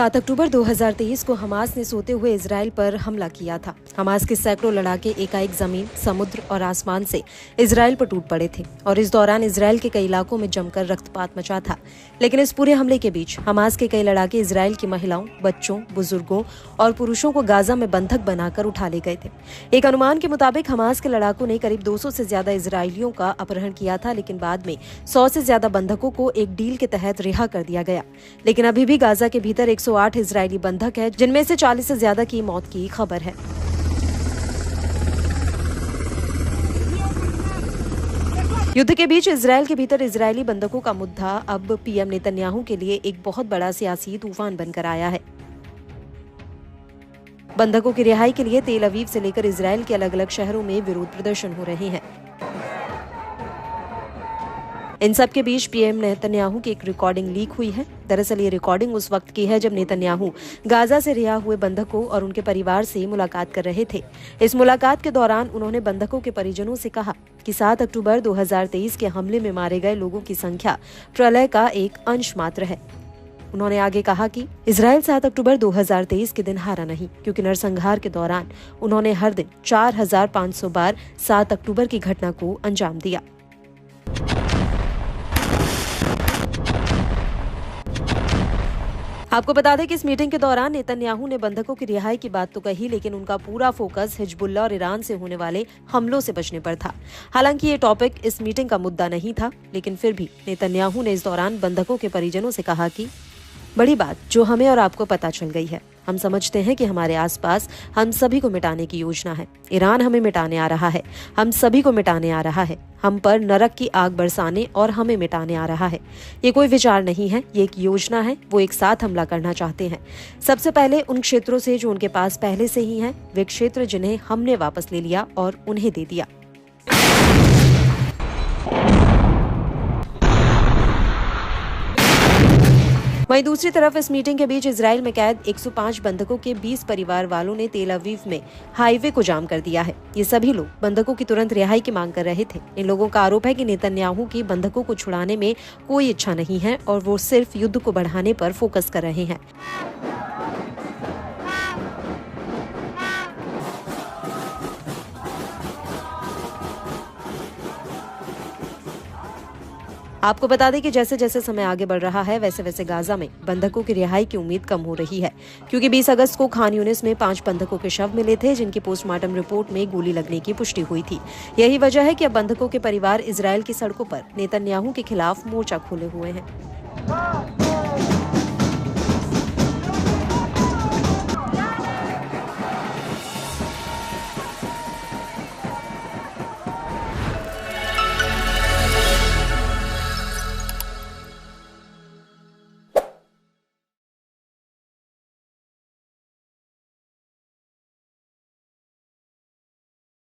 7 अक्टूबर 2023 को हमास ने सोते हुए इजराइल पर हमला किया था। हमास के सैकड़ों लड़ाके एकाएक जमीन, समुद्र और आसमान से इजराइल पर टूट पड़े थे और इस दौरान इजराइल के कई इलाकों में जमकर रक्तपात मचा था। लेकिन इस पूरे हमले के बीच हमास के कई लड़ाके इजराइल की महिलाओं, बच्चों, बुजुर्गों और पुरुषों को गाजा में बंधक बनाकर उठा ले गए थे। एक अनुमान के मुताबिक हमास के लड़ाकों ने करीब 200 से ज्यादा इजरायलियों का अपहरण किया था, लेकिन बाद में 100 से ज्यादा बंधकों को एक डील के तहत रिहा कर दिया गया। लेकिन अभी भी गाजा के भीतर 108 इजरायली बंधक है, जिनमें से 40 से ज्यादा की मौत की खबर है। युद्ध के बीच इजराइल के भीतर इजरायली बंधकों का मुद्दा अब पीएम नेतन्याहू के लिए एक बहुत बड़ा सियासी तूफान बनकर आया है। बंधकों की रिहाई के लिए तेल अवीव से लेकर इजराइल के अलग अलग शहरों में विरोध प्रदर्शन हो रहे हैं। इन सब के बीच पीएम नेतन्याहू की एक रिकॉर्डिंग लीक हुई है। दरअसल ये रिकॉर्डिंग उस वक्त की है जब नेतन्याहू गाजा से रिहा हुए बंधकों और उनके परिवार से मुलाकात कर रहे थे। इस मुलाकात के दौरान उन्होंने बंधकों के परिजनों से कहा कि 7 अक्टूबर 2023 के हमले में मारे गए लोगों की संख्या प्रलय का एक अंश मात्र है। उन्होंने आगे कहा कि इजराइल 7 अक्टूबर 2023 के दिन हारा नहीं, क्योंकि नरसंहार के दौरान उन्होंने हर दिन 4500 बार 7 अक्टूबर की घटना को अंजाम दिया। आपको बता दें कि इस मीटिंग के दौरान नेतन्याहू ने बंधकों की रिहाई की बात तो कही, लेकिन उनका पूरा फोकस हिजबुल्लाह और ईरान से होने वाले हमलों से बचने पर था। हालांकि ये टॉपिक इस मीटिंग का मुद्दा नहीं था, लेकिन फिर भी नेतन्याहू ने इस दौरान बंधकों के परिजनों से कहा कि बड़ी बात जो हमें और आपको पता चल गई है, हम समझते हैं कि हमारे आसपास हम सभी को मिटाने की योजना है। ईरान हमें मिटाने आ रहा है, हम सभी को मिटाने आ रहा है, हम पर नरक की आग बरसाने और हमें मिटाने आ रहा है। ये कोई विचार नहीं है, ये एक योजना है। वो एक साथ हमला करना चाहते हैं। सबसे पहले उन क्षेत्रों से जो उनके पास पहले से ही हैं, वे क्षेत्र जिन्हें हमने वापस ले लिया और उन्हें दे दिया। वहीं दूसरी तरफ इस मीटिंग के बीच इजराइल में कैद 105 बंधकों के 20 परिवार वालों ने तेल अवीव में हाईवे को जाम कर दिया है। ये सभी लोग बंधकों की तुरंत रिहाई की मांग कर रहे थे। इन लोगों का आरोप है कि नेतन्याहू की बंधकों को छुड़ाने में कोई इच्छा नहीं है और वो सिर्फ युद्ध को बढ़ाने पर फोकस कर रहे हैं। आपको बता दें कि जैसे जैसे समय आगे बढ़ रहा है, वैसे वैसे गाजा में बंधकों की रिहाई की उम्मीद कम हो रही है, क्योंकि 20 अगस्त को खान यूनिस में 5 बंधकों के शव मिले थे, जिनकी पोस्टमार्टम रिपोर्ट में गोली लगने की पुष्टि हुई थी। यही वजह है कि अब बंधकों के परिवार इजराइल की सड़कों पर नेतन्याहू के खिलाफ मोर्चा खोले हुए हैं।